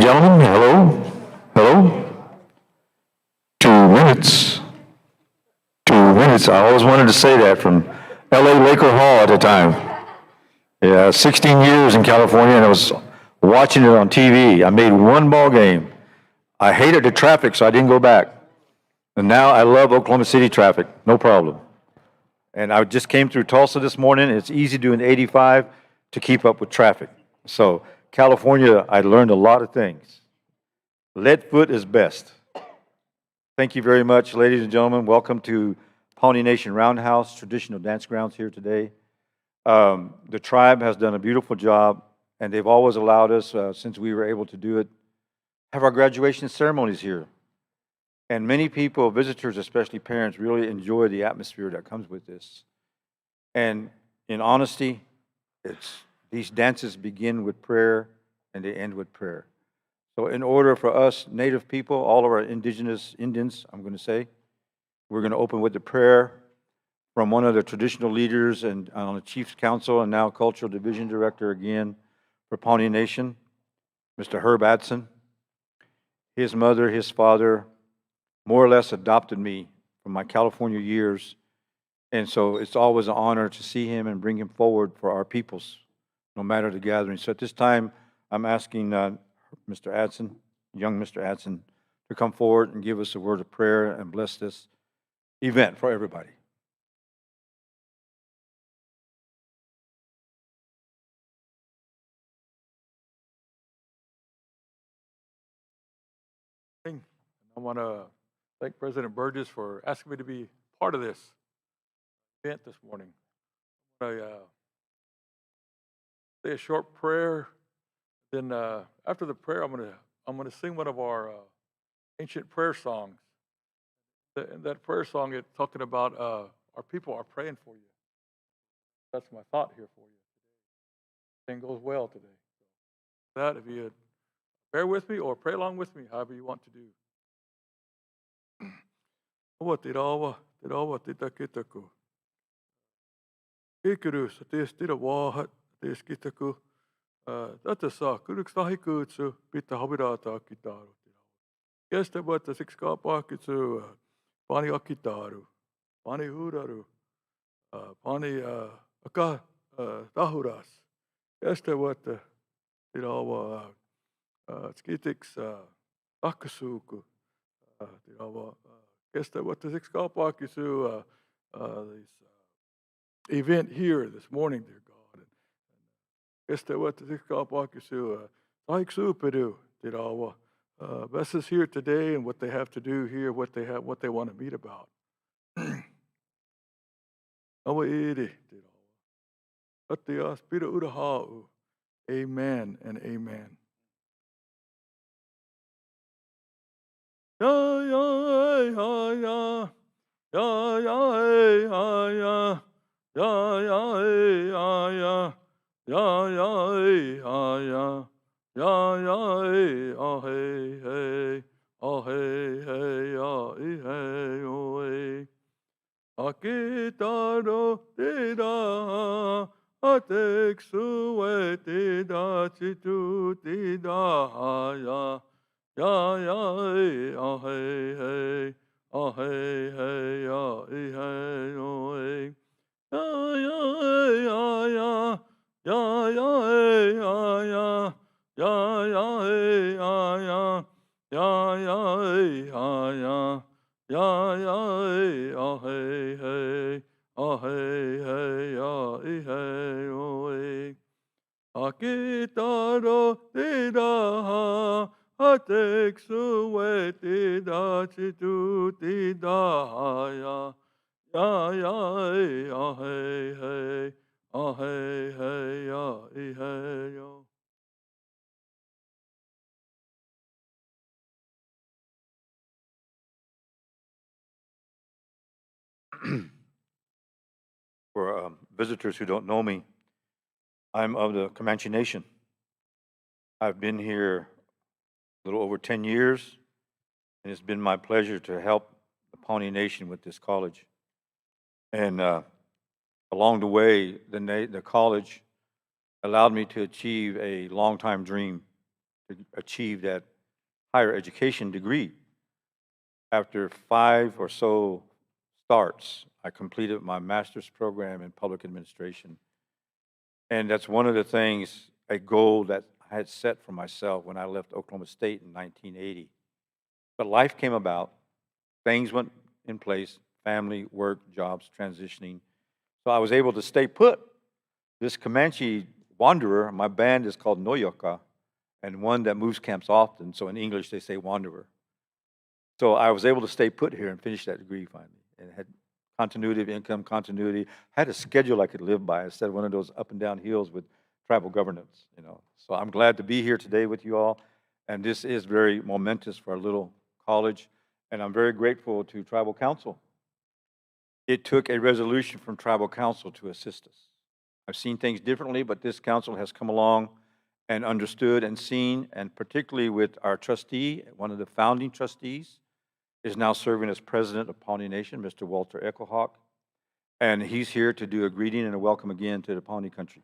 gentlemen, hello, hello. 2 minutes, 2 minutes. I always wanted to say that from L.A. Laker Hall at the time. Yeah, 16 years in California, and I was watching it on TV. I made one ball game. I hated the traffic, so I didn't go back. And now I love Oklahoma City traffic, no problem. And I just came through Tulsa this morning. It's easy doing 85 to keep up with traffic. So California, I learned a lot of things. Lead foot is best. Thank you very much, ladies and gentlemen. Welcome to Pawnee Nation Roundhouse, traditional dance grounds here today. The tribe has done a beautiful job, and they've always allowed us, since we were able to do it, have our graduation ceremonies here. And many people, visitors, especially parents, really enjoy the atmosphere that comes with this. And in honesty, these dances begin with prayer and they end with prayer. So in order for us Native people, all of our indigenous Indians, I'm going to say, we're going to open with a prayer from one of the traditional leaders and on the Chiefs Council and now Cultural Division Director again for Pawnee Nation, Mr. Herb Adson. His mother, his father, more or less adopted me from my California years. And so it's always an honor to see him and bring him forward for our peoples, no matter the gathering. So at this time, I'm asking Mr. Adson, young Mr. Adson, to come forward and give us a word of prayer and bless this event for everybody. I want to thank President Burgess for asking me to be part of this event this morning. I say a short prayer. Then after the prayer, I'm gonna sing one of our ancient prayer songs. In that prayer song, it's talking about our people are praying for you. That's my thought here for you. Everything goes well today. So that, if you bear with me or pray along with me, however you want to do. Tirawa, tita kitaku. Kikuru, satis tira wahat, tis kitaku. That's a sa, kurukstahi kutsu, pita habirata kitaru. Gesta but the six kapakitsu, pani akitaru, pani huraru, pani aka tahuras. Gesta what the tirawa skitix akasuku, tirawa. Gesta what the six kapakitsu, this event here this morning, dear God. Gesta what the six kapakitsu, taiksu peru, tirawa. Bless us here today and what they have to do here, what they want to meet about. Amen and amen. Ya ya ya ya ya ya ya ya ya ya ya ya ya. Ya ya hey hey hey hey ya hey oh hey akitaro tida ateksu tida chitu tida ya ya hey hey hey ya hey oh hey ya hey ya ya ya hey ya ya ya hey ya hey hey hey ya hey oh hey akitaro tida ateksu tida chitu tida ya hey hey hey ya hey yo. For visitors who don't know me, I'm of the Comanche Nation. I've been here a little over 10 years, and it's been my pleasure to help the Pawnee Nation with this college. And along the way, the college allowed me to achieve a long-time dream. to achieve that higher education degree. After 5 or so starts, I completed my master's program in public administration. And that's one of the things, a goal that I had set for myself when I left Oklahoma State in 1980. But life came about, things went in place, family, work, jobs, transitioning. So I was able to stay put. This Comanche wanderer, my band is called Noyoka, and one that moves camps often. So in English, they say wanderer. So I was able to stay put here and finish that degree finally, and had continuity of income, continuity. I had a schedule I could live by instead of one of those up and down hills with tribal governance, you know. So I'm glad to be here today with you all, and this is very momentous for our little college, and I'm very grateful to Tribal Council. It took a resolution from Tribal Council to assist us. I've seen things differently, but this council has come along and understood and seen, and particularly with our trustee, one of the founding trustees, is now serving as president of Pawnee Nation, Mr. Walter Echohawk, and he's here to do a greeting and a welcome again to the Pawnee country.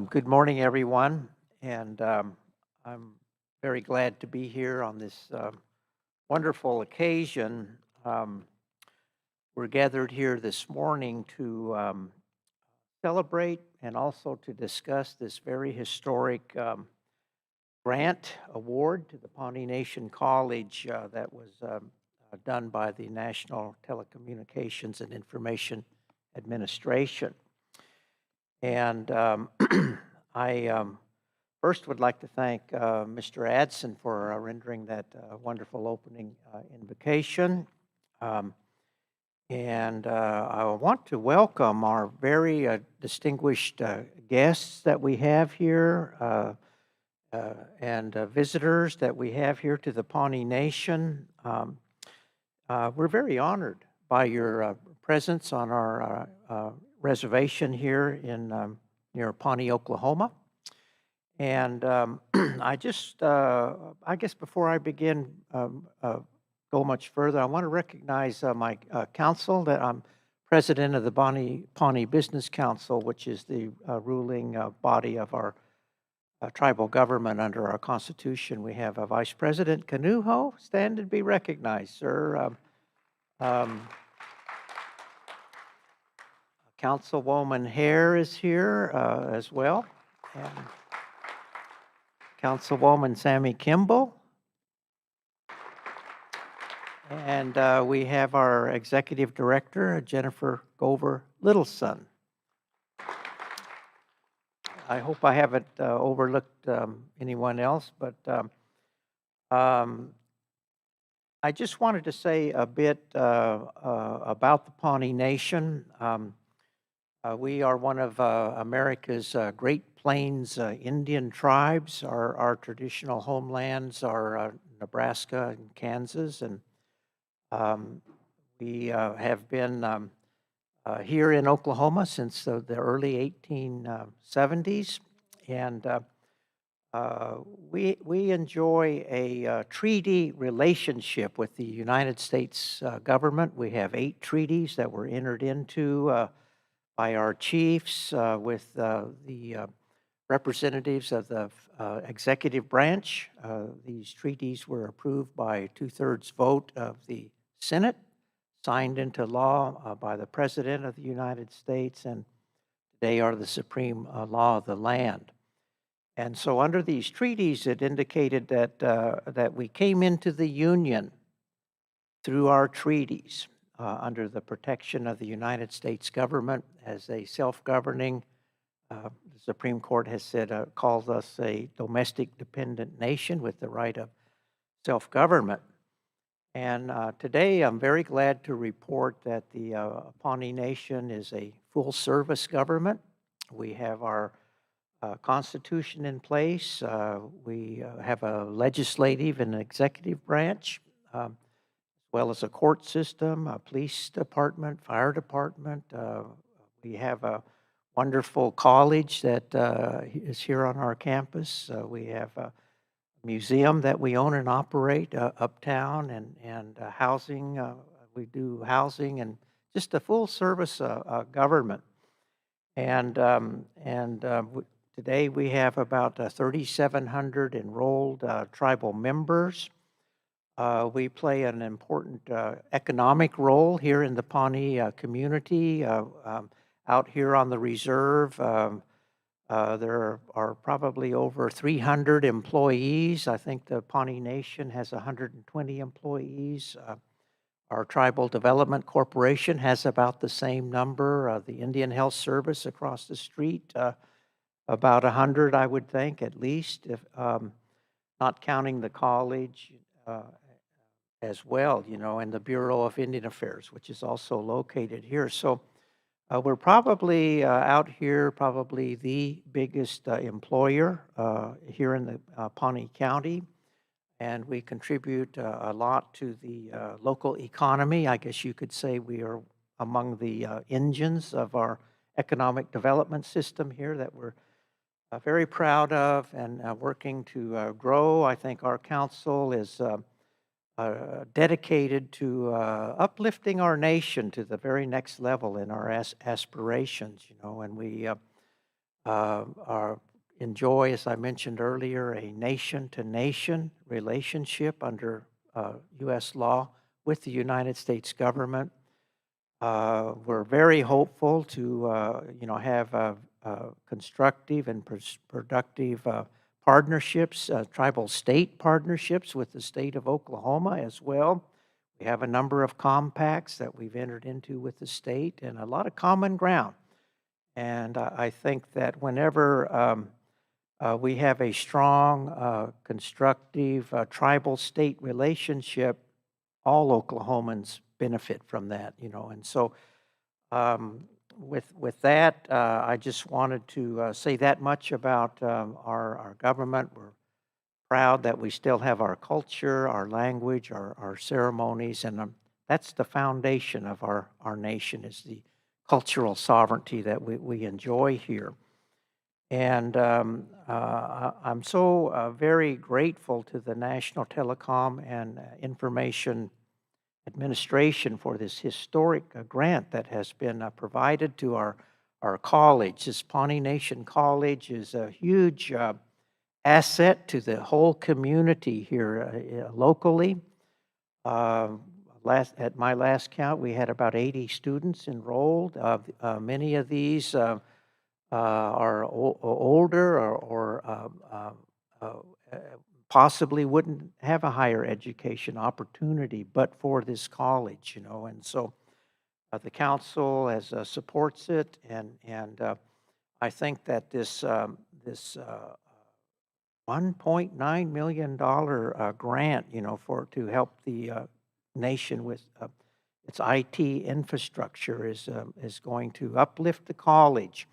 Good morning, everyone, and I'm very glad to be here on this wonderful occasion. We're gathered here this morning to celebrate and also to discuss this very historic grant award to the Pawnee Nation College that was done by the National Telecommunications and Information Administration. And I first would like to thank Mr. Adson for rendering that wonderful opening invocation. And I want to welcome our very distinguished guests that we have here and visitors that we have here to the Pawnee Nation. We're very honored by your presence on our reservation here in near Pawnee, Oklahoma. And I just, I guess before I begin, go much further, I want to recognize my council, that I'm president of the Pawnee Business Council, which is the ruling body of our tribal government under our Constitution. We have a Vice President Kanuho. Stand and be recognized, sir. Councilwoman Hare is here as well. And Councilwoman Sammy Kimball. And we have our Executive Director, Jennifer Gover Littleson. I hope I haven't overlooked anyone else, but I just wanted to say a bit about the Pawnee Nation. We are one of America's Great Plains Indian tribes. Our traditional homelands are Nebraska and Kansas, and we have been here in Oklahoma since the early 1870s, and we enjoy a treaty relationship with the United States government. We have 8 treaties that were entered into by our chiefs with the representatives of the executive branch. These treaties were approved by 2/3 vote of the Senate, signed into law by the President of the United States, and they are the supreme law of the land. And so under these treaties, it indicated that, that we came into the Union through our treaties under the protection of the United States government as a self-governing, the Supreme Court has said, calls us a domestic dependent nation with the right of self-government. And today I'm very glad to report that the Pawnee Nation is a full-service government. We have our Constitution in place. We have a legislative and executive branch, as well as a court system, a police department, fire department. We have a wonderful college that is here on our campus. We have a museum that we own and operate uptown, and housing. we do housing and just a full service government. Today we have about 3,700 enrolled tribal members. We play an important economic role here in the Pawnee community. Out here on the reserve, there are probably over 300 employees. I think the Pawnee Nation has 120 employees. Our Tribal Development Corporation has about the same number. The Indian Health Service across the street, about 100, I would think, at least, if not counting the college as well, and the Bureau of Indian Affairs, which is also located here. So we're probably out here, probably the biggest employer here in the Pawnee County. And we contribute a lot to the local economy. I guess you could say we are among the engines of our economic development system here that we're very proud of and working to grow. I think our council is dedicated to uplifting our nation to the very next level in our aspirations, and we enjoy, as I mentioned earlier, a nation-to-nation relationship under U.S. law with the United States government. We're very hopeful to, have constructive and productive partnerships, tribal state partnerships with the state of Oklahoma as well. We have a number of compacts that we've entered into with the state and a lot of common ground. And I think that whenever we have a strong, constructive tribal-state relationship, all Oklahomans benefit from that, And so with that, I just wanted to say that much about our government. We're proud that we still have our culture, our language, our ceremonies, and that's the foundation of our nation, is the cultural sovereignty that we enjoy here. And I'm so very grateful to the National Telecom and Information Administration for this historic grant that has been provided to our college. This Pawnee Nation College is a huge asset to the whole community here locally. At my last count, we had about 80 students enrolled. Many of these are older or possibly wouldn't have a higher education opportunity but for this college, And so the council supports it, and I think that this $1.9 million grant, to help the nation with its IT infrastructure is going to uplift the college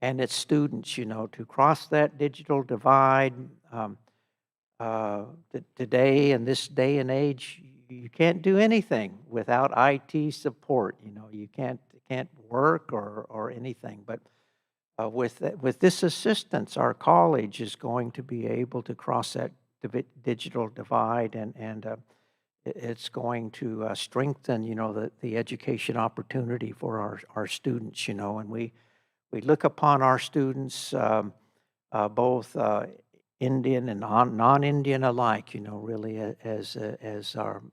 and its students, to cross that digital divide. Today, in this day and age, you can't do anything without IT support. You can't work or anything. But with this assistance, our college is going to be able to cross that digital divide, and it's going to strengthen, the education opportunity for our students. And we look upon our students, both Indian and non-Indian alike, really as our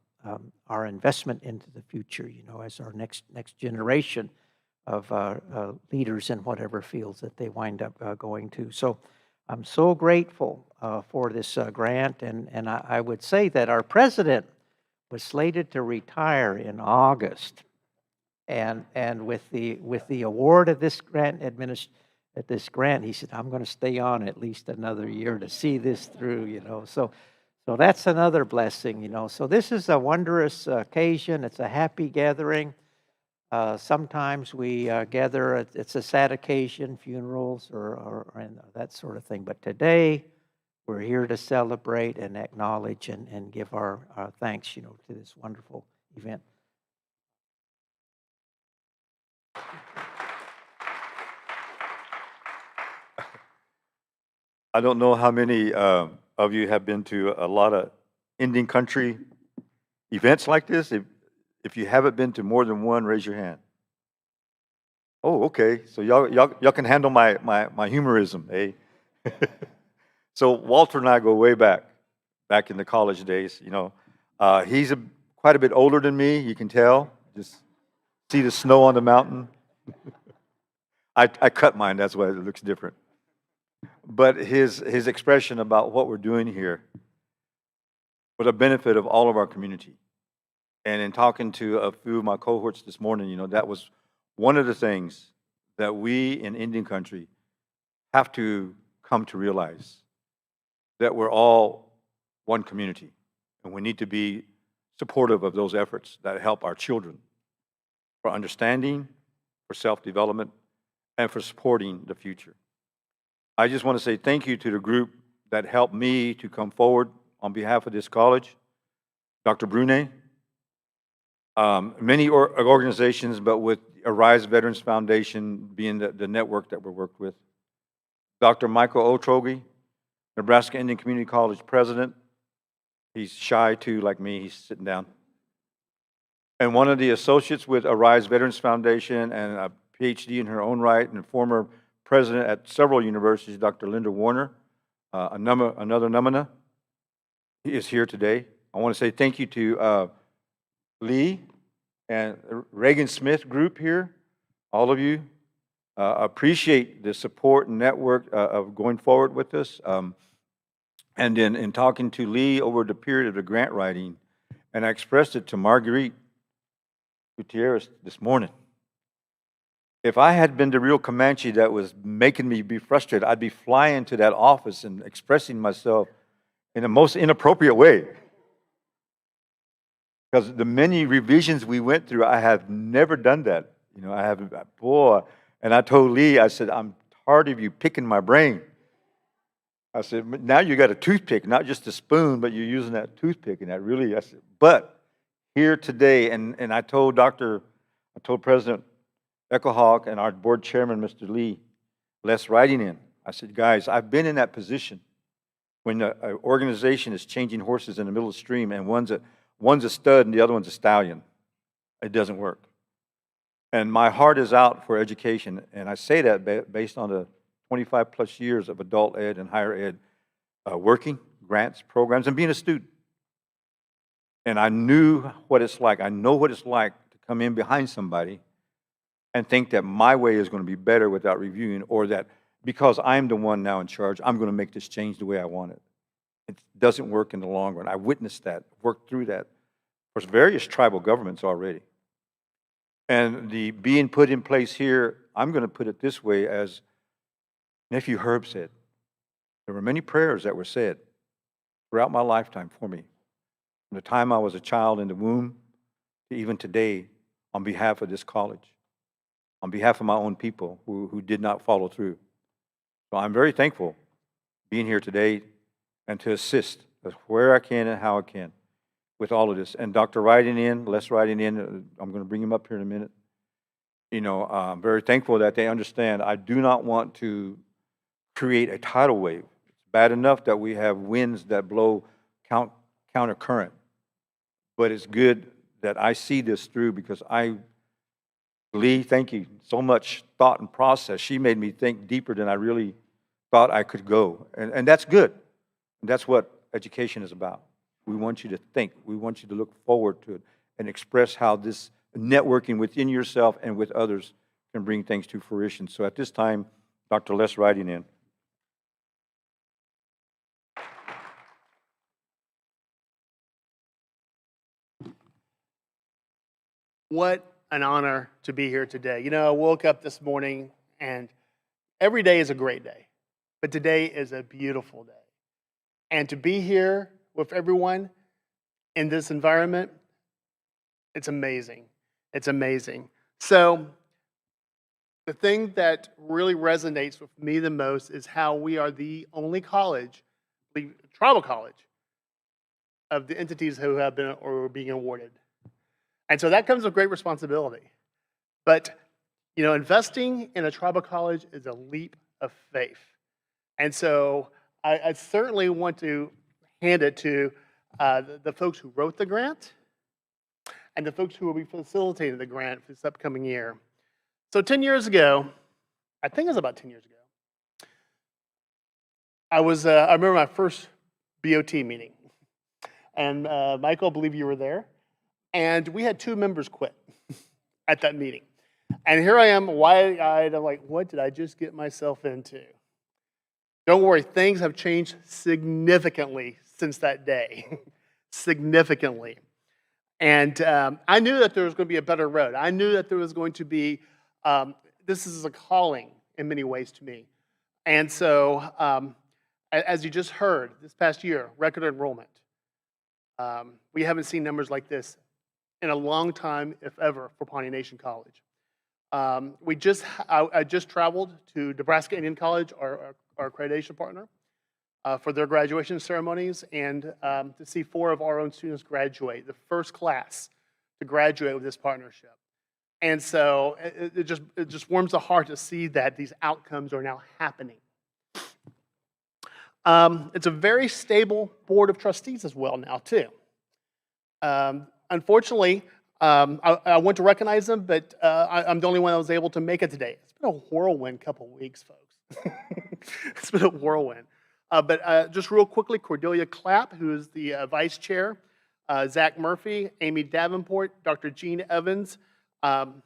investment into the future, as our next generation of leaders in whatever fields that they wind up going to. So I'm so grateful for this grant, and I would say that our president was slated to retire in August, and with the award of this grant he said, I'm going to stay on at least another year to see this through, So that's another blessing, So this is a wondrous occasion. It's a happy gathering. Sometimes we gather, it's a sad occasion, funerals and that sort of thing. But today, we're here to celebrate and acknowledge and give our thanks, to this wonderful event. I don't know how many of you have been to a lot of Indian country events like this. If you haven't been to more than one, raise your hand. Oh, okay. So y'all can handle my humorism, eh? So Walter and I go way back in the college days. He's quite a bit older than me. You can tell. Just see the snow on the mountain. I cut mine. That's why it looks different. But his expression about what we're doing here for the benefit of all of our community. And in talking to a few of my cohorts this morning, that was one of the things that we in Indian country have to come to realize, that we're all one community, and we need to be supportive of those efforts that help our children for understanding, for self-development, and for supporting the future. I just want to say thank you to the group that helped me to come forward on behalf of this college, Dr. Brune, many organizations, but with Arise Veterans Foundation being the network that we worked with, Dr. Michael Otrogi, Nebraska Indian Community College president. He's shy too, like me, he's sitting down. And one of the associates with Arise Veterans Foundation and a PhD in her own right and former president at several universities, Dr. Linda Warner, another Namana, he is here today. I want to say thank you to Lee and Reagan Smith group here, all of you. Appreciate the support and network of going forward with this. And then in talking to Lee over the period of the grant writing, and I expressed it to Marguerite Gutierrez this morning. If I had been the real Comanche that was making me be frustrated, I'd be flying to that office and expressing myself in the most inappropriate way. Because the many revisions we went through, I have never done that. I haven't, boy. And I told Lee, I said, I'm tired of you picking my brain. I said, now you got a toothpick, not just a spoon, but you're using that toothpick. And that really, I said, but here today, and I told President Echohawk and our board chairman, Mr. Lee, Les writing in, I said, guys, I've been in that position when an organization is changing horses in the middle of the stream and one's a stud and the other one's a stallion. It doesn't work. And my heart is out for education, and I say that based on the 25 plus years of adult ed and higher ed working, grants, programs, and being a student. And I knew what it's like. I know what it's like to come in behind somebody and think that my way is going to be better without reviewing, or that because I'm the one now in charge, I'm going to make this change the way I want it. It doesn't work in the long run. I witnessed that, worked through that for various tribal governments already. And the being put in place here, I'm going to put it this way, as Nephew Herb said, there were many prayers that were said throughout my lifetime for me, from the time I was a child in the womb to even today, on behalf of this college, on behalf of my own people who did not follow through. So I'm very thankful being here today and to assist where I can and how I can with all of this. And Dr. Les writing in, I'm going to bring him up here in a minute. I'm very thankful that they understand I do not want to create a tidal wave. It's bad enough that we have winds that blow counter current, but it's good that I see this through, because Lee, thank you so much thought and process. She made me think deeper than I really thought I could go, and that's good. And that's what education is about. We want you to think. We want you to look forward to it and express how this networking within yourself and with others can bring things to fruition. So at this time, Dr. Les writing in. What an honor to be here today. I woke up this morning, and every day is a great day, but today is a beautiful day. And to be here with everyone in this environment, it's amazing. It's amazing. So the thing that really resonates with me the most is how we are the only college, the tribal college, of the entities who have been or are being awarded. And so that comes with great responsibility. But, investing in a tribal college is a leap of faith. And so I certainly want to hand it to the folks who wrote the grant. and the folks who will be facilitating the grant for this upcoming year. So 10 years ago, I think it was about 10 years ago, I remember my first BOT meeting. And Michael, I believe you were there. And we had 2 members quit at that meeting. And here I am, wide-eyed. I'm like, what did I just get myself into? Don't worry, things have changed significantly since that day. Significantly. And I knew that there was going to be a better road. I knew that there was going to be, this is a calling in many ways to me. And so, as you just heard, this past year, record enrollment. We haven't seen numbers like this in a long time, if ever, for Pawnee Nation College. I just traveled to Nebraska Indian College, our accreditation partner, for their graduation ceremonies, and to see 4 of our own students graduate, the first class to graduate with this partnership. And so it just warms the heart to see that these outcomes are now happening. It's a very stable board of trustees as well now, too. Unfortunately, I want to recognize them, but I'm the only one that was able to make it today. It's been a whirlwind couple weeks, folks. It's been a whirlwind. But just real quickly, Cordelia Clapp, who is the vice chair, Zach Murphy, Amy Davenport, Dr. Gene Evans. I'm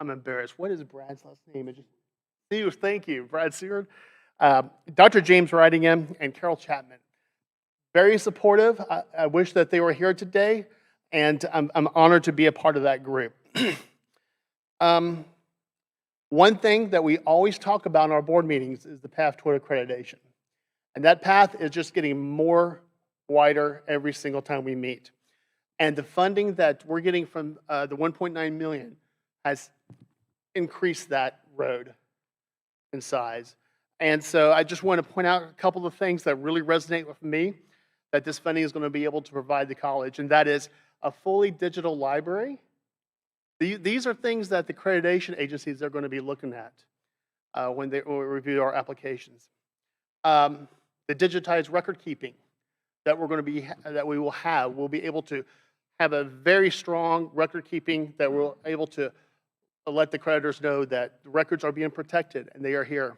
embarrassed. What is Brad's last name? Thank you, Brad Seward. Dr. James Wrightingham and Carol Chapman. Very supportive. I wish that they were here today, and I'm honored to be a part of that group. One thing that we always talk about in our board meetings is the path toward accreditation. And that path is just getting more wider every single time we meet. And the funding that we're getting from the $1.9 million has increased that road in size. And so I just want to point out a couple of things that really resonate with me that this funding is going to be able to provide the college, and that is a fully digital library. These are things that the accreditation agencies are going to be looking at when they review our applications. The digitized record keeping that we will have, we'll be able to have a very strong record keeping that we're able to let the creditors know that the records are being protected and they are here.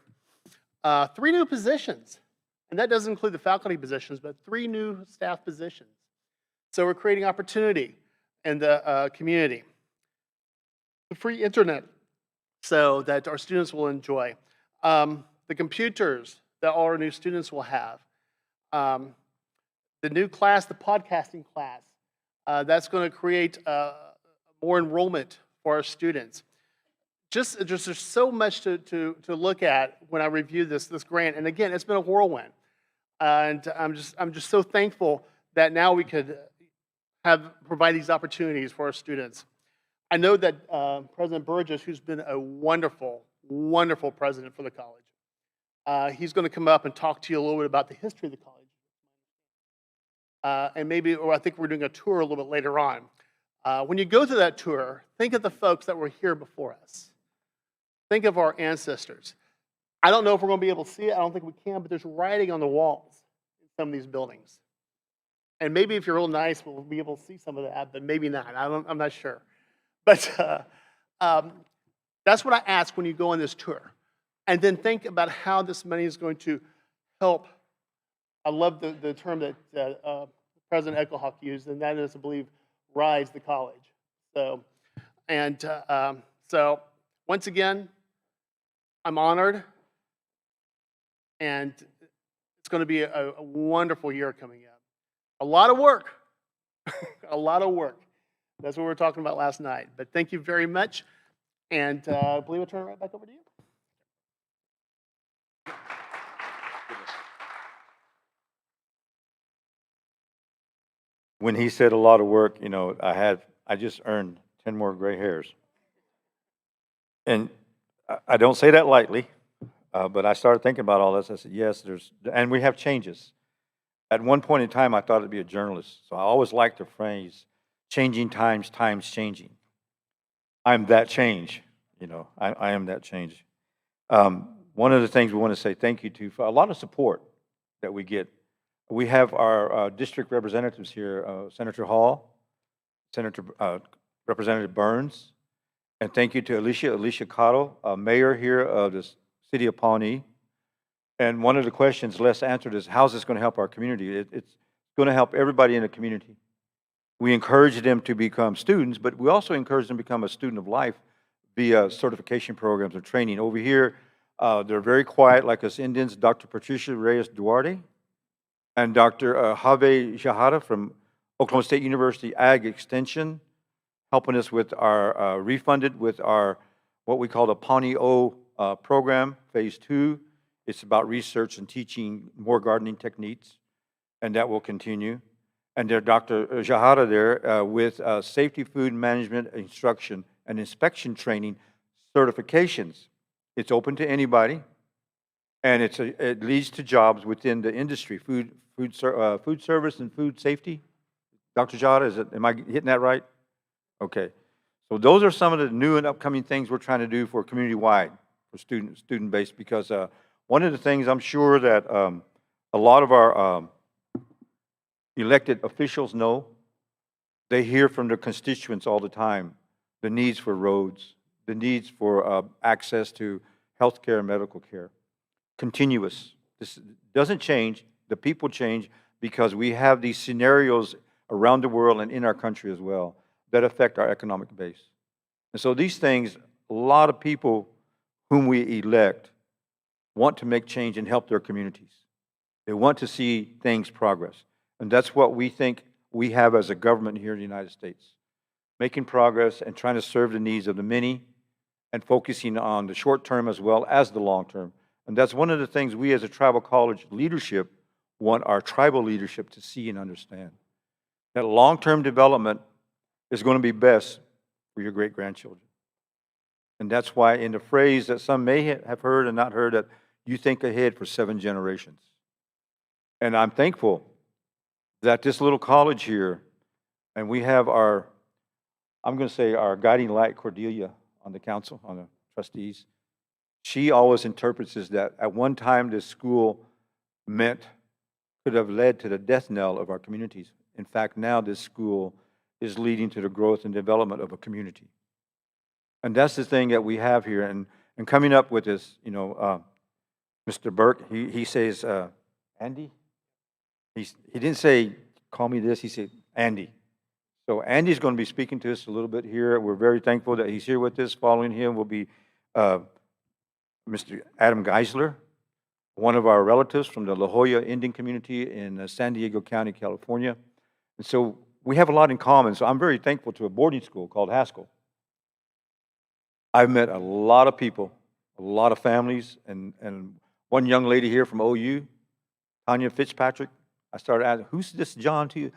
3 new positions, and that doesn't include the faculty positions, but 3 new staff positions. So we're creating opportunity in the community. The free internet so that our students will enjoy. The computers that all our new students will have. The new class, the podcasting class, that's going to create more enrollment for our students. Just there's so much to look at when I review this grant. And again, it's been a whirlwind. And I'm just so thankful that now we could provide these opportunities for our students. I know that President Burgess, who's been a wonderful, wonderful president for the college, he's going to come up and talk to you a little bit about the history of the college. And maybe, or I think we're doing a tour a little bit later on. When you go through that tour, think of the folks that were here before us. Think of our ancestors. I don't know if we're going to be able to see it. I don't think we can, but there's writing on the walls in some of these buildings. And maybe if you're real nice, we'll be able to see some of that, but maybe not. I'm not sure. But that's what I ask when you go on this tour. And then think about how this money is going to help. I love the term that President Eichelhawk used, and that is, I believe, rise the college. So once again, I'm honored, and it's going to be a wonderful year coming up. A lot of work, a lot of work. That's what we were talking about last night. But thank you very much, and I believe I'll turn it right back over to you. When he said a lot of work, you know, I just earned 10 more gray hairs. And I don't say that lightly, but I started thinking about all this. I said, yes, and we have changes. At one point in time, I thought it'd be a journalist. So I always liked the phrase, changing times, times changing. I'm that change, you know, I am that change. One of the things we want to say thank you to for a lot of support that we get. We have our district representatives here, Senator Hall, Representative Burns. And thank you to Alicia Cottle, mayor here of the city of Pawnee. And one of the questions Les answered is, how's this going to help our community? It's going to help everybody in the community. We encourage them to become students, but we also encourage them to become a student of life via certification programs or training. Over here, they're very quiet like us Indians, Dr. Patricia Reyes Duarte and Dr. Javier Shahada from Oklahoma State University Ag Extension, helping us with our refunded with our what we call the Pawnee O program, phase 2. It's about research and teaching more gardening techniques, and that will continue. And there, Dr. Jahara there with safety food management instruction and inspection training certifications. It's open to anybody, and it leads to jobs within the industry, food service and food safety. Dr. Jahara, am I hitting that right? Okay. So those are some of the new and upcoming things we're trying to do for community-wide, for student-based, because one of the things I'm sure that a lot of our elected officials know, they hear from their constituents all the time, the needs for roads, the needs for access to health care and medical care. Continuous. This doesn't change. The people change because we have these scenarios around the world and in our country as well that affect our economic base. And so these things, a lot of people whom we elect want to make change and help their communities. They want to see things progress. And that's what we think we have as a government here in the United States. Making progress and trying to serve the needs of the many and focusing on the short term as well as the long term. And that's one of the things we as a tribal college leadership want our tribal leadership to see and understand. That long-term development is going to be best for your great-grandchildren. And that's why in the phrase that some may have heard and not heard, that you think ahead for 7 generations. And I'm thankful that this little college here, and we have our, I'm going to say our guiding light, Cordelia, on the council, on the trustees. She always interprets this that at one time this school could have led to the death knell of our communities. In fact, now this school is leading to the growth and development of a community. And that's the thing that we have here. And coming up with this, Mr. Burke, he says, Andy? He didn't say, call me this, he said, Andy. So Andy's going to be speaking to us a little bit here. We're very thankful that he's here with us. Following him will be Mr. Adam Geisler, one of our relatives from the La Jolla Indian community in San Diego County, California. And so we have a lot in common. So I'm very thankful to a boarding school called Haskell. I've met a lot of people, a lot of families, and one young lady here from OU, Tanya Fitzpatrick. I started asking, who's this John to you?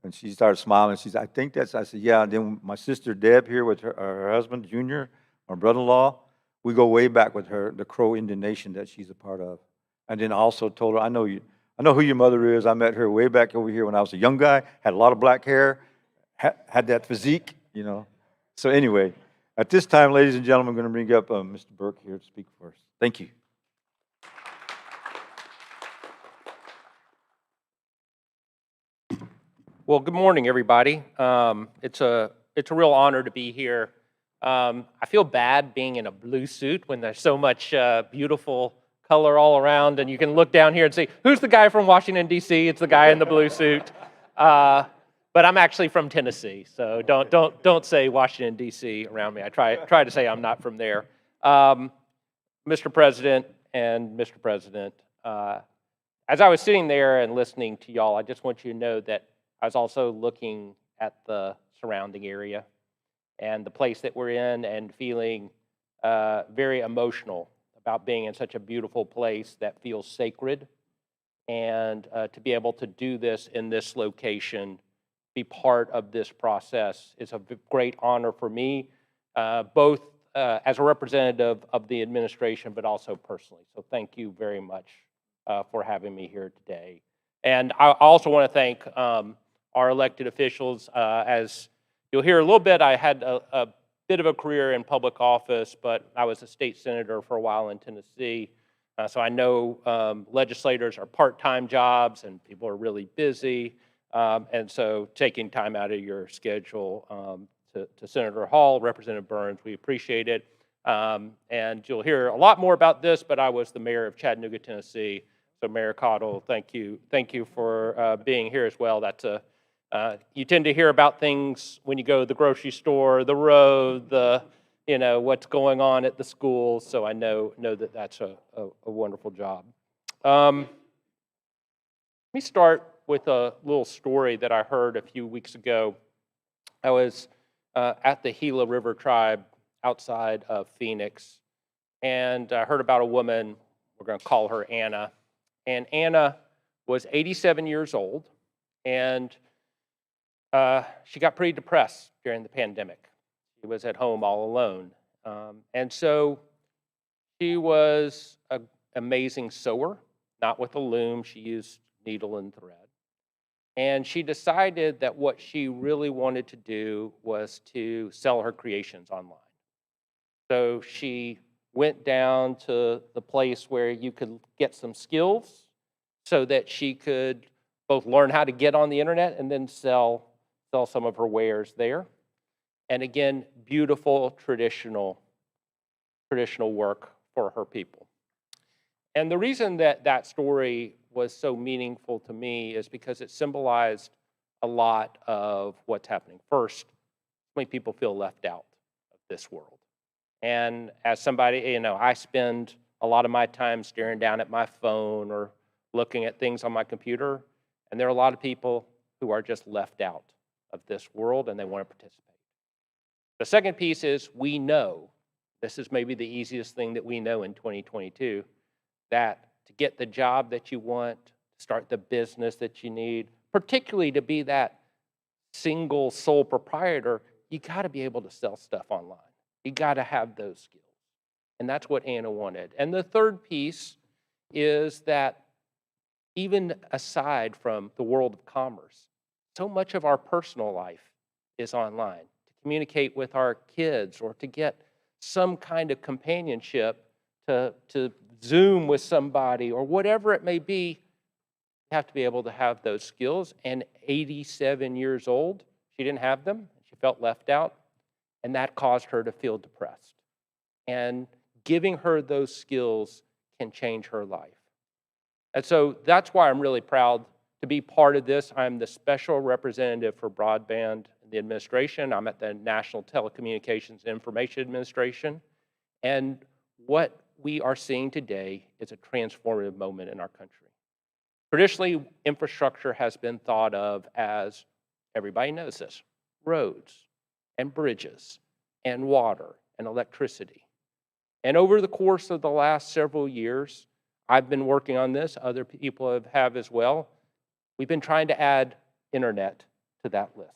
And she started smiling. She said, I think that's, I said, yeah. And then my sister Deb here with her husband, Junior, my brother-in-law, we go way back with her, the Crow Indian Nation that she's a part of. And then I also told her, I know who your mother is. I met her way back over here when I was a young guy, had a lot of black hair, had that physique, So anyway, at this time, ladies and gentlemen, I'm going to bring up Mr. Burke here to speak for us. Thank you. Well, good morning, everybody. It's a real honor to be here. I feel bad being in a blue suit when there's so much beautiful color all around, and you can look down here and say, "Who's the guy from Washington D.C.?" It's the guy in the blue suit. But I'm actually from Tennessee, so don't say Washington D.C. around me. I try to say I'm not from there. Mr. President and Mr. President, as I was sitting there and listening to y'all, I just want you to know that I was also looking at the surrounding area and the place that we're in and feeling very emotional about being in such a beautiful place that feels sacred. And to be able to do this in this location, be part of this process is a great honor for me, both as a representative of the administration, but also personally. So thank you very much for having me here today. And I also want to thank our elected officials. As you'll hear a little bit, I had a bit of a career in public office, but I was a state senator for a while in Tennessee. So I know legislators are part-time jobs and people are really busy. And so taking time out of your schedule to Senator Hall, Representative Burns, we appreciate it. And you'll hear a lot more about this, but I was the mayor of Chattanooga, Tennessee. So Mayor Cottle, thank you for being here as well. That's you tend to hear about things when you go to the grocery store, the road, what's going on at the schools. So I know that that's a wonderful job. Let me start with a little story that I heard a few weeks ago. I was at the Gila River Tribe outside of Phoenix, and I heard about a woman, we're going to call her Anna, and Anna was 87 years old, and she got pretty depressed during the pandemic. She was at home all alone, and so she was an amazing sewer, not with a loom. She used needle and thread. And she decided that what she really wanted to do was to sell her creations online. So she went down to the place where you could get some skills so that she could both learn how to get on the internet and then sell some of her wares there. And again, beautiful traditional work for her people. And the reason that story was so meaningful to me is because it symbolized a lot of what's happening. First, many people feel left out of this world. And as somebody, I spend a lot of my time staring down at my phone or looking at things on my computer, and there are a lot of people who are just left out of this world and they want to participate. The second piece is we know, this is maybe the easiest thing that we know in 2022, that to get the job that you want, start the business that you need, particularly to be that single sole proprietor, you got to be able to sell stuff online. You got to have those skills. And that's what Anna wanted. And the third piece is that even aside from the world of commerce, so much of our personal life is online. To communicate with our kids or to get some kind of companionship, to Zoom with somebody or whatever it may be, you have to be able to have those skills. And 87 years old, she didn't have them. She felt left out, and that caused her to feel depressed. And giving her those skills can change her life. And so that's why I'm really proud to be part of this. I'm the special representative for broadband in the administration. I'm at the National Telecommunications and Information Administration. And what we are seeing today is a transformative moment in our country. Traditionally, infrastructure has been thought of as, everybody knows this, roads and bridges and water and electricity. And over the course of the last several years, I've been working on this, other people have as well. We've been trying to add internet to that list.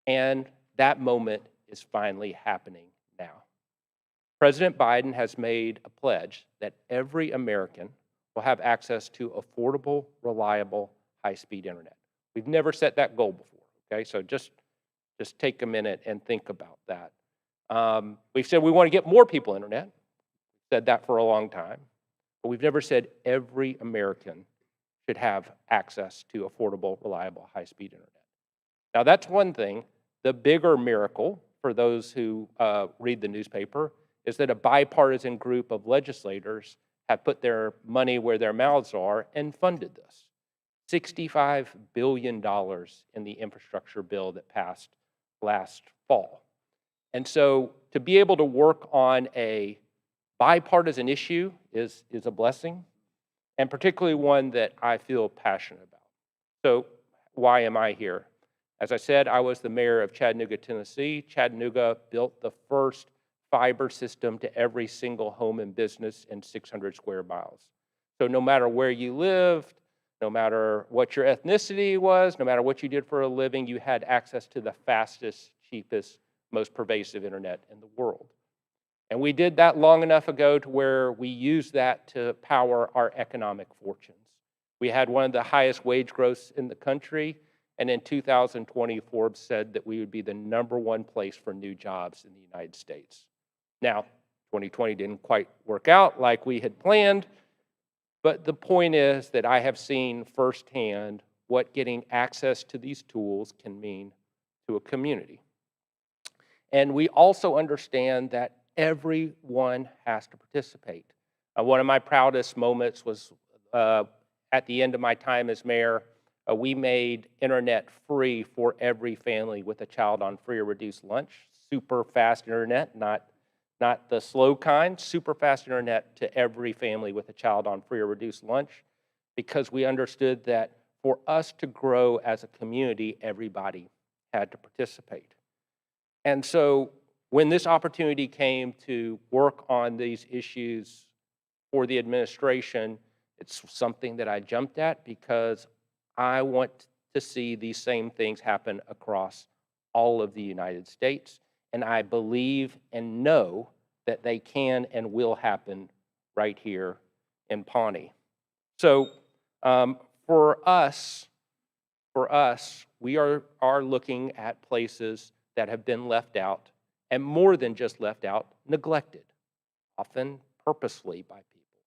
And that moment is finally happening now. President Biden has made a pledge that every American will have access to affordable, reliable, high-speed internet. We've never set that goal before, okay? So just take a minute and think about that. We've said we want to get more people internet. We've said that for a long time. But we've never said every American should have access to affordable, reliable, high-speed internet. Now, that's one thing. The bigger miracle for those who read the newspaper is that a bipartisan group of legislators have put their money where their mouths are and funded this. $65 billion in the infrastructure bill that passed last fall. And so to be able to work on a bipartisan issue is a blessing, and particularly one that I feel passionate about. So why am I here? As I said, I was the mayor of Chattanooga, Tennessee. Chattanooga built the first fiber system to every single home and business in 600 square miles. So no matter where you lived, no matter what your ethnicity was, no matter what you did for a living, you had access to the fastest, cheapest, most pervasive internet in the world. And we did that long enough ago to where we used that to power our economic fortunes. We had one of the highest wage growths in the country, and in 2020, Forbes said that we would be the #1 place for new jobs in the United States. Now, 2020 didn't quite work out like we had planned, but the point is that I have seen firsthand what getting access to these tools can mean to a community. And we also understand that everyone has to participate. One of my proudest moments was at the end of my time as mayor. We made internet free for every family with a child on free or reduced lunch. Super fast internet, not the slow kind, super fast internet to every family with a child on free or reduced lunch, because we understood that for us to grow as a community, everybody had to participate. And so when this opportunity came to work on these issues for the administration, it's something that I jumped at because I want to see these same things happen across all of the United States. And I believe and know that they can and will happen right here in Pawnee. So for us, we are looking at places that have been left out, and more than just left out, neglected, often purposely by people,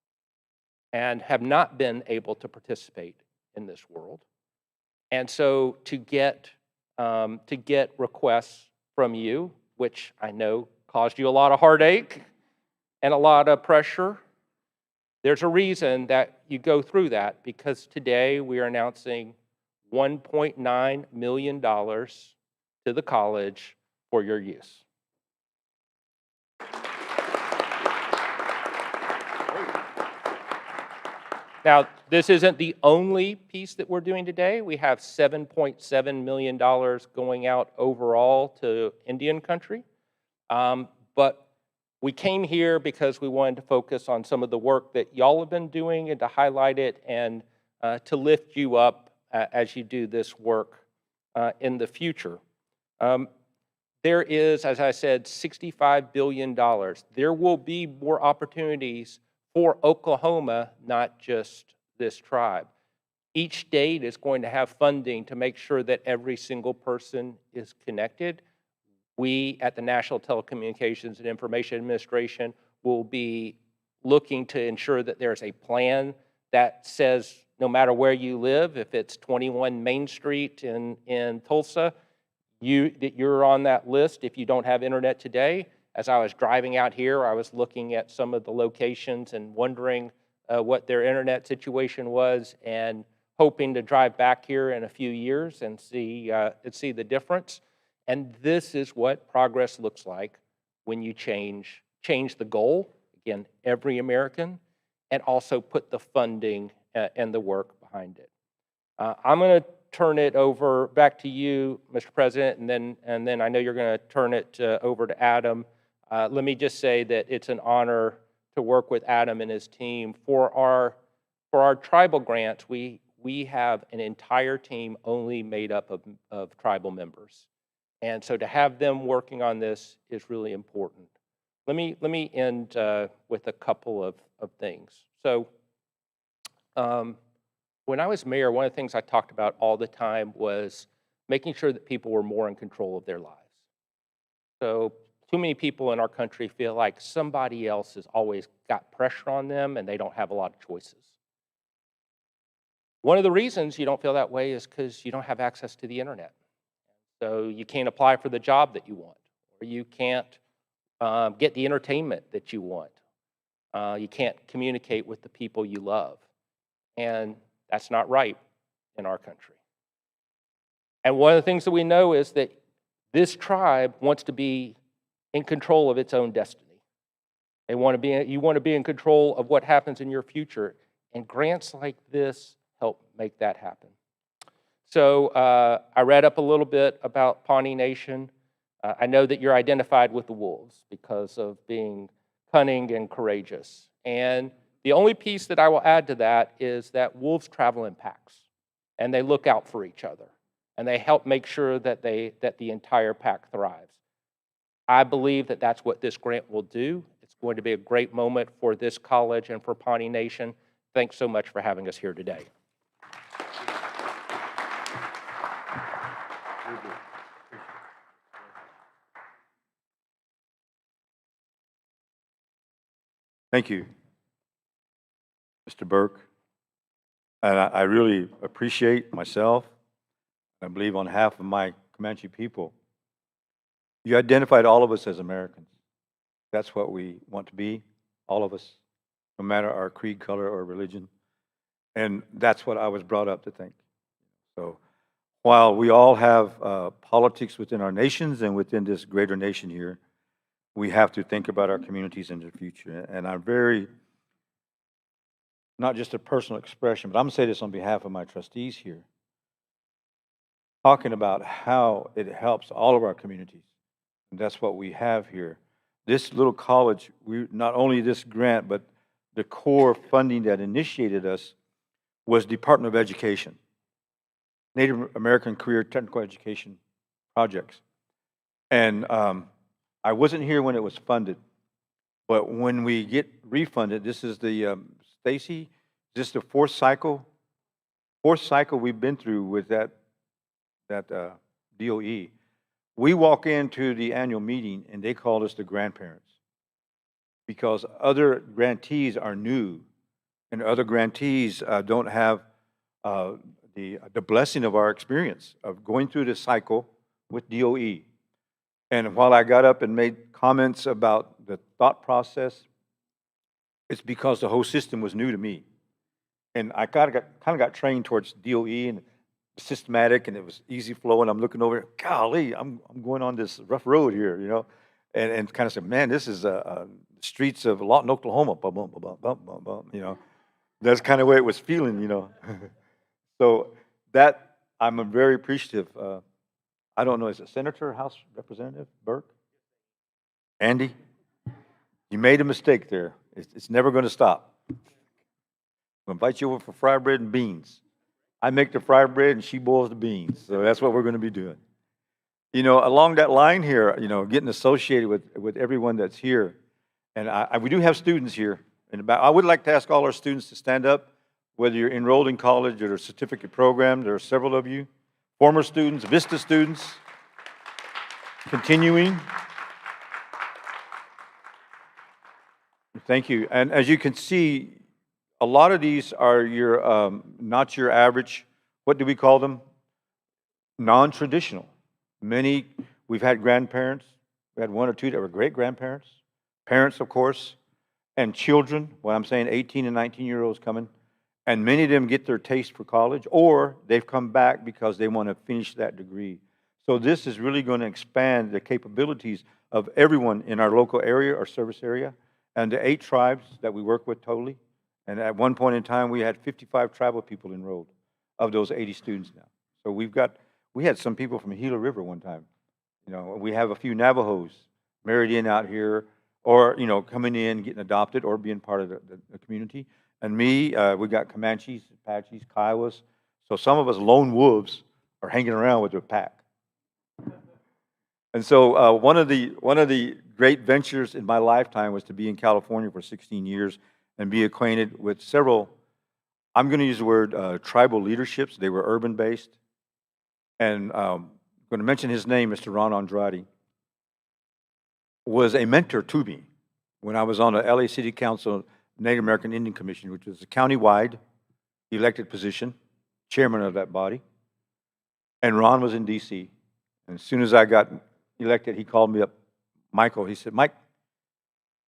and have not been able to participate in this world. And so to get requests from you, which I know caused you a lot of heartache and a lot of pressure, there's a reason that you go through that, because today we are announcing $1.9 million to the college for your use. Now, this isn't the only piece that we're doing today. We have $7.7 million going out overall to Indian country. But we came here because we wanted to focus on some of the work that y'all have been doing and to highlight it and to lift you up as you do this work in the future. There is, as I said, $65 billion. There will be more opportunities for Oklahoma, not just this tribe. Each state is going to have funding to make sure that every single person is connected. We at the National Telecommunications and Information Administration will be looking to ensure that there's a plan that says no matter where you live, if it's 21 Main Street in Tulsa, you're on that list if you don't have internet today. As I was driving out here, I was looking at some of the locations and wondering what their internet situation was, and hoping to drive back here in a few years and see the difference. And this is what progress looks like when you change the goal, again, every American, and also put the funding and the work behind it. I'm going to turn it over back to you, Mr. President, and then I know you're going to turn it over to Adam. Let me just say that it's an honor to work with Adam and his team. For our tribal grants, we have an entire team only made up of tribal members. And so to have them working on this is really important. Let me end with a couple of things. So when I was mayor, one of the things I talked about all the time was making sure that people were more in control of their lives. So too many people in our country feel like somebody else has always got pressure on them and they don't have a lot of choices. One of the reasons you don't feel that way is because you don't have access to the internet. So you can't apply for the job that you want, or you can't get the entertainment that you want. You can't communicate with the people you love. And that's not right in our country. And one of the things that we know is that this tribe wants to be in control of its own destiny. You want to be in control of what happens in your future. And grants like this help make that happen. So I read up a little bit about Pawnee Nation. I know that you're identified with the wolves because of being cunning and courageous. And the only piece that I will add to that is that wolves travel in packs, and they look out for each other, and they help make sure that the entire pack thrives. I believe that that's what this grant will do. It's going to be a great moment for this college and for Pawnee Nation. Thanks so much for having us here today. Thank you, Mr. Burke. And I really appreciate myself, I believe on behalf of my Comanche people, you identified all of us as Americans. That's what we want to be, all of us, no matter our creed, color, or religion. And that's what I was brought up to think. So while we all have politics within our nations and within this greater nation here, we have to think about our communities in the future. And I'm very, not just a personal expression, but I'm going to say this on behalf of my trustees here, talking about how it helps all of our communities. And that's what we have here. This little college, we not only this grant, but the core funding that initiated us was Department of Education, Native American Career Technical Education projects. And I wasn't here when it was funded, but when we get refunded, this is the, Stacy, this is the fourth cycle we've been through with that DOE. We walk into the annual meeting and they call us the grandparents because other grantees are new and other grantees don't have the blessing of our experience of going through this cycle with DOE. And while I got up and made comments about the thought process, it's because the whole system was new to me. And I kind of got trained towards DOE and systematic, and it was easy flow. And I'm looking over, golly, I'm going on this rough road here, you know, and kind of said, man, this is streets of Lawton, Oklahoma, bum, bum, bum, bum, bum, bum, you know. That's kind of the way it was feeling, you know. So that I'm very appreciative. I don't know, is it Senator, House Representative Burke? Andy, you made a mistake there. It's never going to stop. I'll invite you over for fried bread and beans. I make the fried bread and she boils the beans. So that's what we're going to be doing. You know, along that line here, you know, getting associated with everyone that's here. And we do have students here. And I would like to ask all our students to stand up, whether you're enrolled in college or a certificate program. There are several of you. Former students, Vista students, continuing. Thank you. And as you can see, a lot of these are your not your average, what do we call them? Non-traditional. Many, we've had grandparents, we had one or two that were great-grandparents, parents, of course, and children, what I'm saying, 18 and 19-year-olds coming, and many of them get their taste for college, or they've come back because they want to finish that degree. So this is really going to expand the capabilities of everyone in our local area or service area, and the 8 tribes that we work with totally. And at one point in time, we had 55 tribal people enrolled of those 80 students now. So we had some people from Gila River one time. You know, we have a few Navajos married in out here, or, you know, coming in, getting adopted, or being part of the community. And me, we got Comanches, Apaches, Kiowas. So some of us lone wolves are hanging around with the pack. And so one of the great ventures in my lifetime was to be in California for 16 years and be acquainted with several, I'm going to use the word tribal leaderships. They were urban-based. And I'm going to mention his name, Mr. Ron Andrade, was a mentor to me when I was on the LA City Council Native American Indian Commission, which was a county-wide elected position, chairman of that body. And Ron was in D.C. And as soon as I got elected, he called me up, Michael. He said, Mike,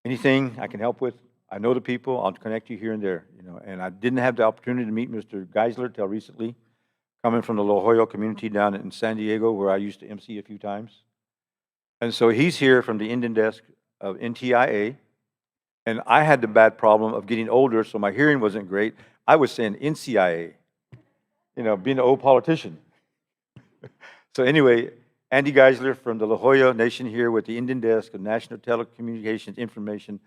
anything I can help with? I know the people. I'll connect you here and there. You know, and I didn't have the opportunity to meet Mr. Geisler till recently, coming from the La Jolla community down in San Diego, where I used to MC a few times. And so he's here from the Indian desk of NTIA. And I had the bad problem of getting older, so my hearing wasn't great. I was saying NCIA, you know, being an old politician. So anyway, Andy Geisler from the La Jolla Nation here with the Indian desk of National Telecommunications Information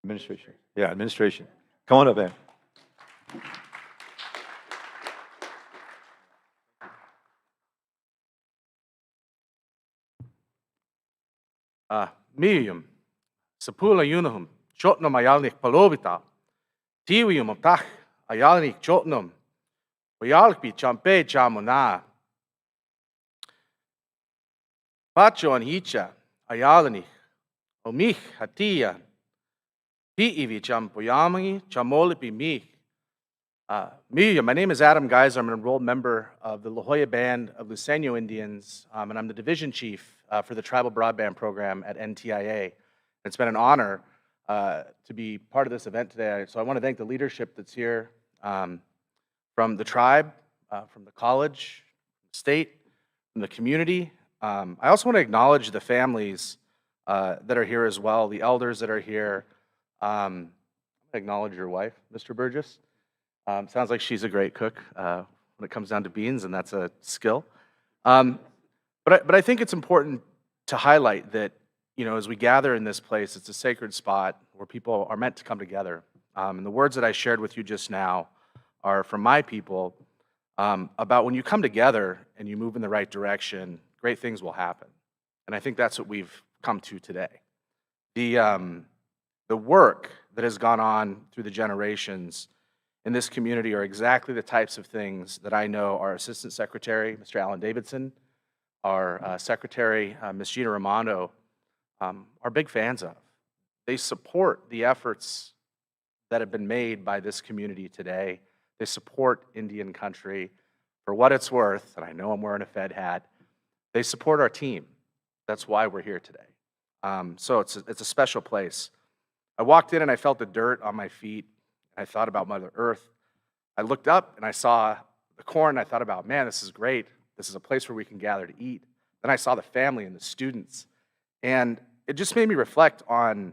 Administration. Yeah, administration. Come on up, man. Miriam, Sapula Unahum, Chotnum Ayalnik Palovita, Tiwium of Tach, Ayalnik Chotnum, Oyalpi Champe Chamona, Pacho and Hicha, Ayalnik, Omich Hatia, Piivi Champoyamani, Chamolipi Mich, My name is Adam Geiser. I'm an enrolled member of the La Jolla Band of Luiseño Indians, and I'm the division chief for the Tribal Broadband Program at NTIA. It's been an honor to be part of this event today. So I want to thank the leadership that's here from the tribe, from the college, state, from the community. I also want to acknowledge the families that are here as well, the elders that are here. I'm going to acknowledge your wife, Mr. Burgess. Sounds like she's a great cook when it comes down to beans, and that's a skill. But I think it's important to highlight that, you know, as we gather in this place, it's a sacred spot where people are meant to come together. And the words that I shared with you just now are from my people about when you come together and you move in the right direction, great things will happen. And I think that's what we've come to today. The work that has gone on through the generations in this community are exactly the types of things that I know our Assistant Secretary, Mr. Alan Davidson, our Secretary, Ms. Gina Raimondo, are big fans of. They support the efforts that have been made by this community today. They support Indian country for what it's worth, and I know I'm wearing a Fed hat. They support our team. That's why we're here today. So it's a special place. I walked in and I felt the dirt on my feet. I thought about Mother Earth. I looked up and I saw the corn. I thought about, man, this is great. This is a place where we can gather to eat. Then I saw the family and the students. And it just made me reflect on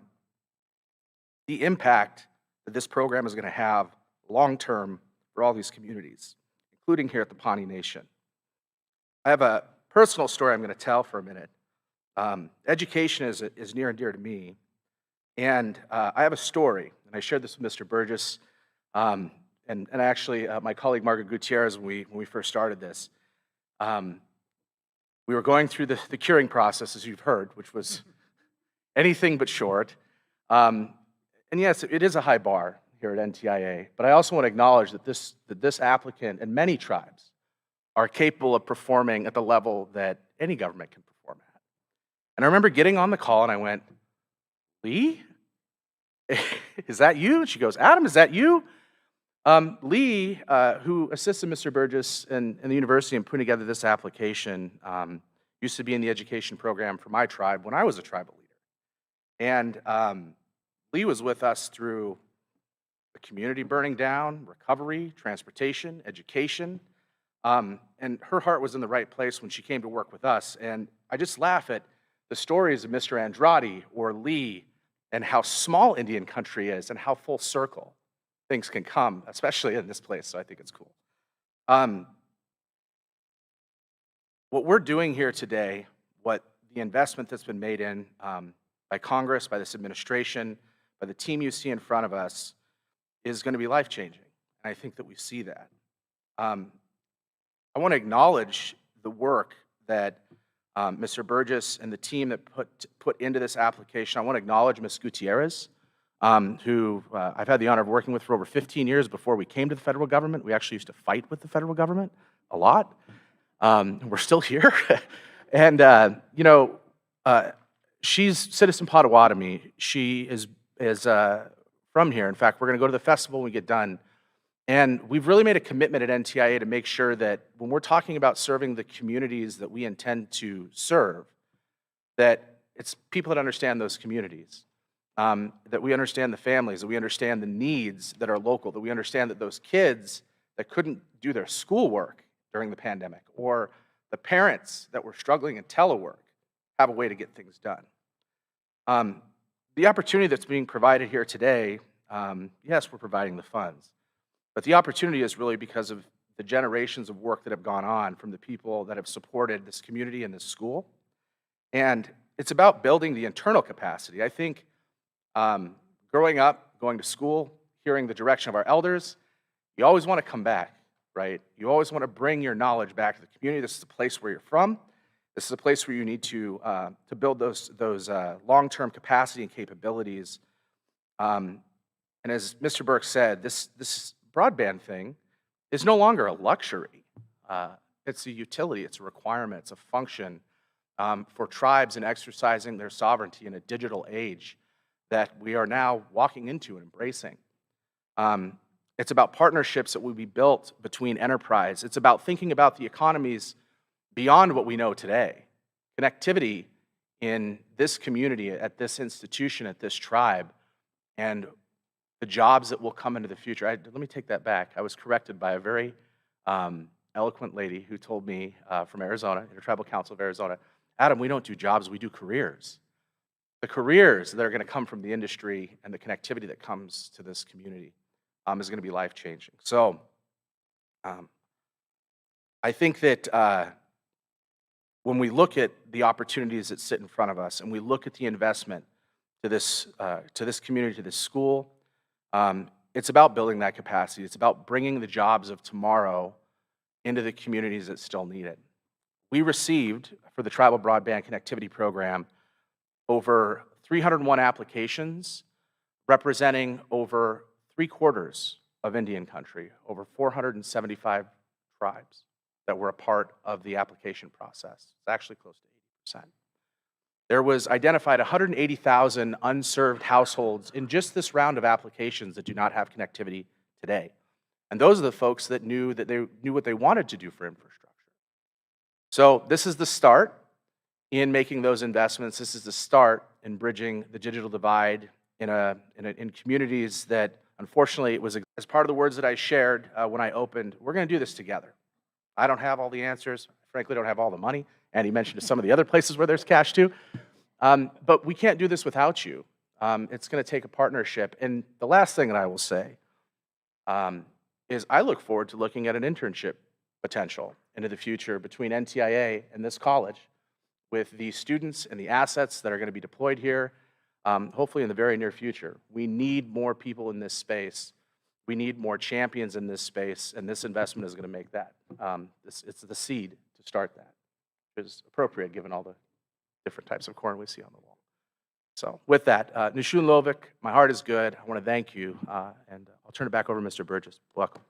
the impact that this program is going to have long-term for all these communities, including here at the Pawnee Nation. I have a personal story I'm going to tell for a minute. Education is near and dear to me. And I have a story, and I shared this with Mr. Burgess, and actually my colleague Margaret Gutierrez when we first started this. We were going through the curing process, as you've heard, which was anything but short. And yes, it is a high bar here at NTIA, but I also want to acknowledge that this applicant and many tribes are capable of performing at the level that any government can perform at. And I remember getting on the call and I went, Lee? Is that you? And she goes, Adam, is that you? Lee, who assisted Mr. Burgess in the university in putting together this application, used to be in the education program for my tribe when I was a tribal leader. And Lee was with us through the community burning down, recovery, transportation, education. And her heart was in the right place when she came to work with us. And I just laugh at the stories of Mr. Andrade or Lee and how small Indian country is and how full circle things can come, especially in this place, so I think it's cool. What we're doing here today, what the investment that's been made in by Congress, by this administration, by the team you see in front of us, is going to be life-changing, and I think that we see that. I want to acknowledge the work that Mr. Burgess and the team that put into this application. I want to acknowledge Ms. Gutierrez, who I've had the honor of working with for over 15 years before we came to the federal government. We actually used to fight with the federal government a lot. We're still here. And, you know, she's Citizen Potawatomi. She is from here. In fact, we're going to go to the festival when we get done. And we've really made a commitment at NTIA to make sure that when we're talking about serving the communities that we intend to serve, that it's people that understand those communities, that we understand the families, that we understand the needs that are local, that we understand that those kids that couldn't do their schoolwork during the pandemic, or the parents that were struggling in telework, have a way to get things done. The opportunity that's being provided here today, yes, we're providing the funds. But the opportunity is really because of the generations of work that have gone on from the people that have supported this community and this school. And it's about building the internal capacity. I think growing up, going to school, hearing the direction of our elders, you always want to come back, right? You always want to bring your knowledge back to the community. This is the place where you're from. This is a place where you need to build those long-term capacity and capabilities. And as Mr. Burke said, this broadband thing is no longer a luxury. It's a utility, it's a requirement, it's a function for tribes in exercising their sovereignty in a digital age that we are now walking into and embracing. It's about partnerships that will be built between enterprise. It's about thinking about the economies beyond what we know today. Connectivity in this community, at this institution, at this tribe, and the jobs that will come into the future. Let me take that back. I was corrected by a very eloquent lady who told me from Arizona, the Tribal Council of Arizona, Adam, we don't do jobs, we do careers. The careers that are going to come from the industry and the connectivity that comes to this community is going to be life-changing. So I think that when we look at the opportunities that sit in front of us and we look at the investment to this community, to this school, it's about building that capacity. It's about bringing the jobs of tomorrow into the communities that still need it. We received, for the Tribal Broadband Connectivity Program, over 301 applications representing over 3/4 of Indian country, over 475 tribes that were a part of the application process. It's actually close to 80%. There was identified 180,000 unserved households in just this round of applications that do not have connectivity today. And those are the folks that knew what they wanted to do for infrastructure. So this is the start in making those investments. This is the start in bridging the digital divide in communities that, unfortunately, it was as part of the words that I shared when I opened. We're going to do this together. I don't have all the answers. Frankly, don't have all the money. And he mentioned some of the other places where there's cash too. But we can't do this without you. It's going to take a partnership. And the last thing that I will say is I look forward to looking at an internship potential into the future between NTIA and this college with the students and the assets that are going to be deployed here, hopefully in the very near future. We need more people in this space. We need more champions in this space, and this investment is going to make that. It's the seed to start that, which is appropriate given all the different types of corn we see on the wall. So with that, Nishun Lovik, my heart is good. I want to thank you, and I'll turn it back over to Mr. Burgess. Welcome.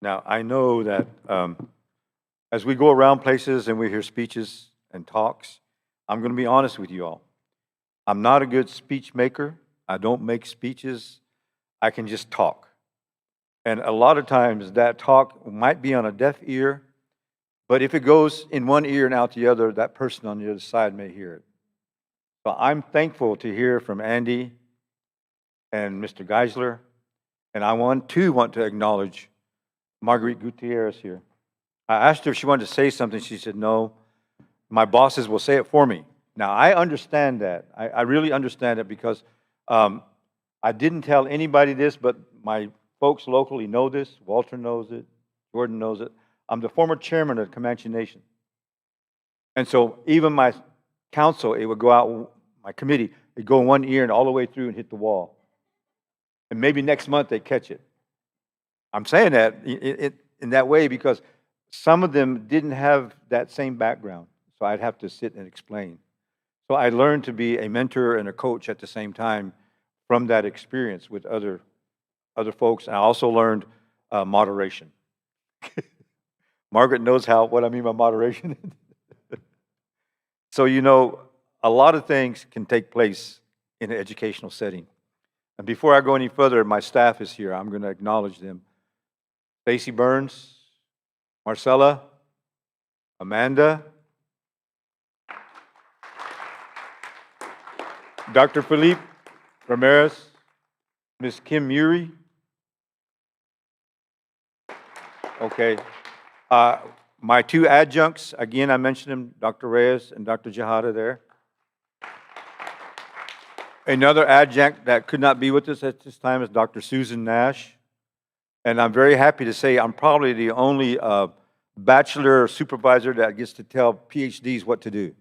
Now, I know that as we go around places and we hear speeches and talks, I'm going to be honest with you all. I'm not a good speech maker. I don't make speeches. I can just talk. And a lot of times that talk might be on a deaf ear, but if it goes in one ear and out the other, that person on the other side may hear it. So I'm thankful to hear from Andy and Mr. Geisler, and I want to acknowledge Marguerite Gutierrez here. I asked her if she wanted to say something. She said, no, my bosses will say it for me. Now, I understand that. I really understand it because I didn't tell anybody this, but my folks locally know this. Walter knows it. Jordan knows it. I'm the former chairman of the Comanche Nation. And so even my council, it would go out, my committee, it'd go in one ear and all the way through and hit the wall. And maybe next month they catch it. I'm saying that in that way because some of them didn't have that same background. So I'd have to sit and explain. So I learned to be a mentor and a coach at the same time from that experience with other folks. And I also learned moderation. Margaret knows what I mean by moderation. So, a lot of things can take place in an educational setting. And before I go any further, my staff is here. I'm going to acknowledge them. Stacy Burns, Marcella, Amanda, Dr. Philippe Ramirez, Ms. Kim Muri. Okay. My two adjuncts, again, I mentioned them, Dr. Reyes and Dr. Jahada there. Another adjunct that could not be with us at this time is Dr. Susan Nash. And I'm very happy to say I'm probably the only bachelor supervisor that gets to tell PhDs what to do.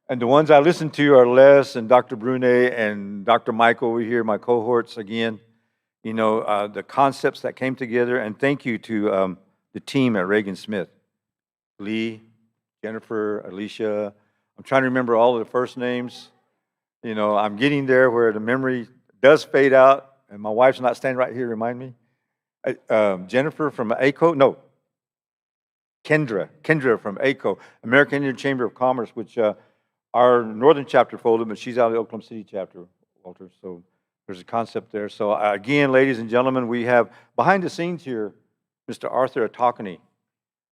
And the ones I listen to are Les and Dr. Brunet and Dr. Michael over here, my cohorts again. The concepts that came together. And thank you to the team at Reagan Smith. Lee, Jennifer, Alicia. I'm trying to remember all of the first names. I'm getting there where the memory does fade out. And my wife's not standing right here, remind me. Jennifer from ACO, no. Kendra from ACO, American Indian Chamber of Commerce, which our northern chapter folded, but she's out of the Oklahoma City chapter, Walter. So there's a concept there. So again, ladies and gentlemen, we have behind the scenes here, Mr. Arthur Atokany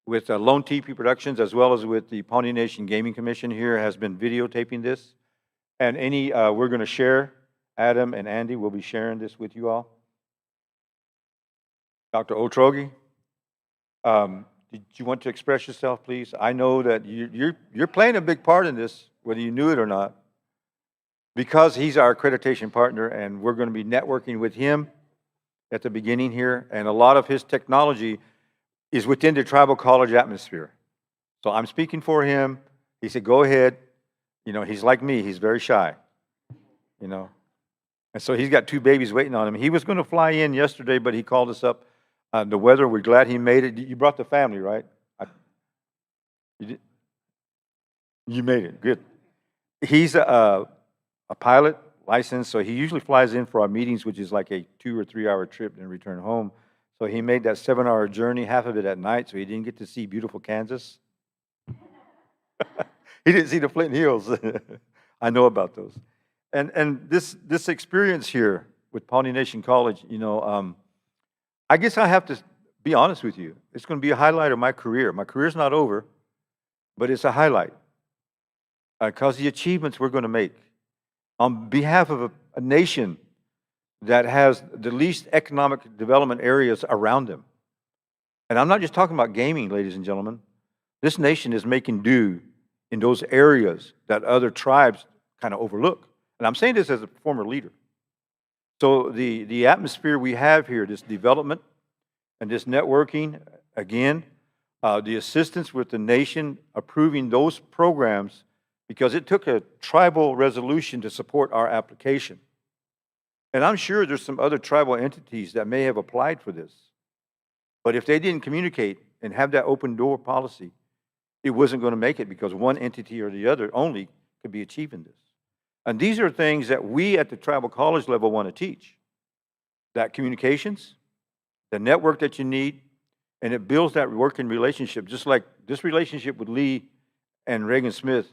with Lone TP Productions, as well as with the Pawnee Nation Gaming Commission here, has been videotaping this. And we're going to share, Adam and Andy will be sharing this with you all. Dr. Otrogi, did you want to express yourself, please? I know that you're playing a big part in this, whether you knew it or not, because he's our accreditation partner, and we're going to be networking with him at the beginning here, and a lot of his technology is within the tribal college atmosphere. So I'm speaking for him. He said, go ahead. You know, he's like me. He's very shy, you know. And so he's got 2 babies waiting on him. He was going to fly in yesterday, but he called us up. The weather, we're glad he made it. You brought the family, right? You did? You made it. Good. He's a pilot license, so he usually flies in for our meetings, which is like a 2 or 3 hour trip and return home. So he made that 7-hour journey, half of it at night, so he didn't get to see beautiful Kansas. He didn't see the Flint Hills. I know about those. And this experience here with Pawnee Nation College, you know, I guess I have to be honest with you. It's going to be a highlight of my career. My career's not over, but it's a highlight because the achievements we're going to make on behalf of a nation that has the least economic development areas around them. And I'm not just talking about gaming, ladies and gentlemen. This nation is making do in those areas that other tribes kind of overlook. And I'm saying this as a former leader. So the atmosphere we have here, this development and this networking, again, the assistance with the nation approving those programs, because it took a tribal resolution to support our application. And I'm sure there's some other tribal entities that may have applied for this. But if they didn't communicate and have that open door policy, it wasn't going to make it because one entity or the other only could be achieving this. And these are things that we at the tribal college level want to teach. That communications, the network that you need, and it builds that working relationship, just like this relationship with Lee and Reagan Smith.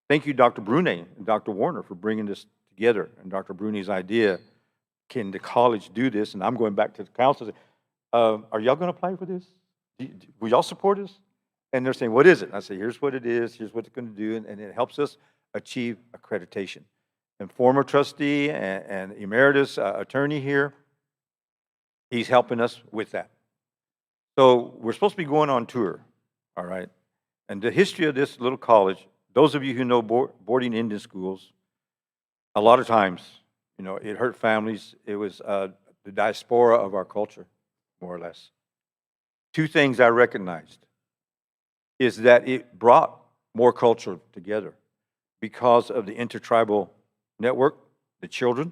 Thank you, Dr. Brune and Dr. Warner, for bringing this together. And Dr. Brune's idea, can the college do this? And I'm going back to the council. Are y'all going to apply for this? Will y'all support us? And they're saying, what is it? And I say, here's what it is. Here's what it's going to do. And it helps us achieve accreditation. And former trustee and emeritus attorney here, he's helping us with that. So we're supposed to be going on tour, all right? And the history of this little college, those of you who know boarding Indian schools, a lot of times, you know, it hurt families. It was the diaspora of our culture, more or less. 2 things I recognized is that it brought more culture together because of the intertribal network, the children.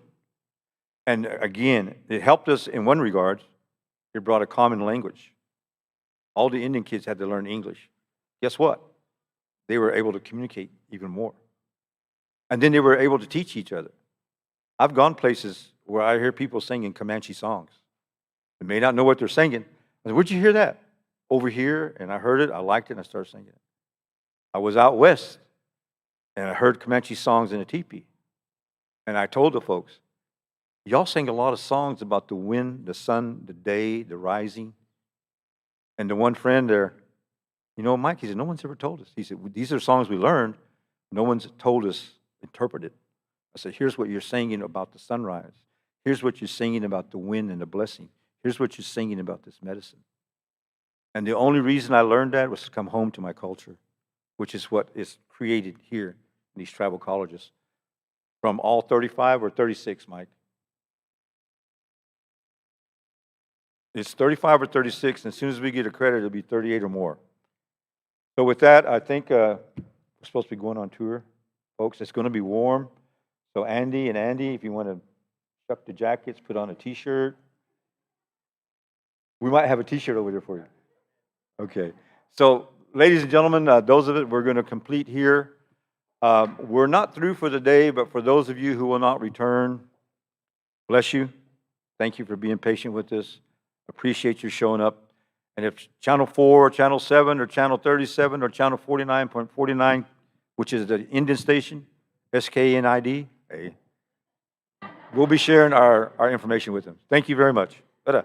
And again, it helped us in one regard. It brought a common language. All the Indian kids had to learn English. Guess what? They were able to communicate even more. And then they were able to teach each other. I've gone places where I hear people singing Comanche songs. They may not know what they're singing. I said, where'd you hear that? Over here, and I heard it, I liked it, and I started singing it. I was out west, and I heard Comanche songs in a teepee. And I told the folks, y'all sing a lot of songs about the wind, the sun, the day, the rising. And the one friend there, you know, Mike, he said, no one's ever told us. He said, these are songs we learned. No one's told us, interpreted. I said, here's what you're singing about the sunrise. Here's what you're singing about the wind and the blessing. Here's what you're singing about this medicine. And the only reason I learned that was to come home to my culture, which is what is created here in these tribal colleges. From all 35 or 36, Mike? It's 35 or 36, and as soon as we get accredited, it'll be 38 or more. So with that, I think we're supposed to be going on tour. Folks, it's going to be warm. So Andy, if you want to chuck the jackets, put on a T-shirt. We might have a T-shirt over there for you. Okay. So ladies and gentlemen, those of it we're going to complete here. We're not through for the day, but for those of you who will not return, bless you. Thank you for being patient with us. Appreciate you showing up. And if Channel 4 or Channel 7 or Channel 37 or Channel 49.49 which is the Indian Station, SKNID. We'll be sharing our information with them. Thank you very much. Ta-da.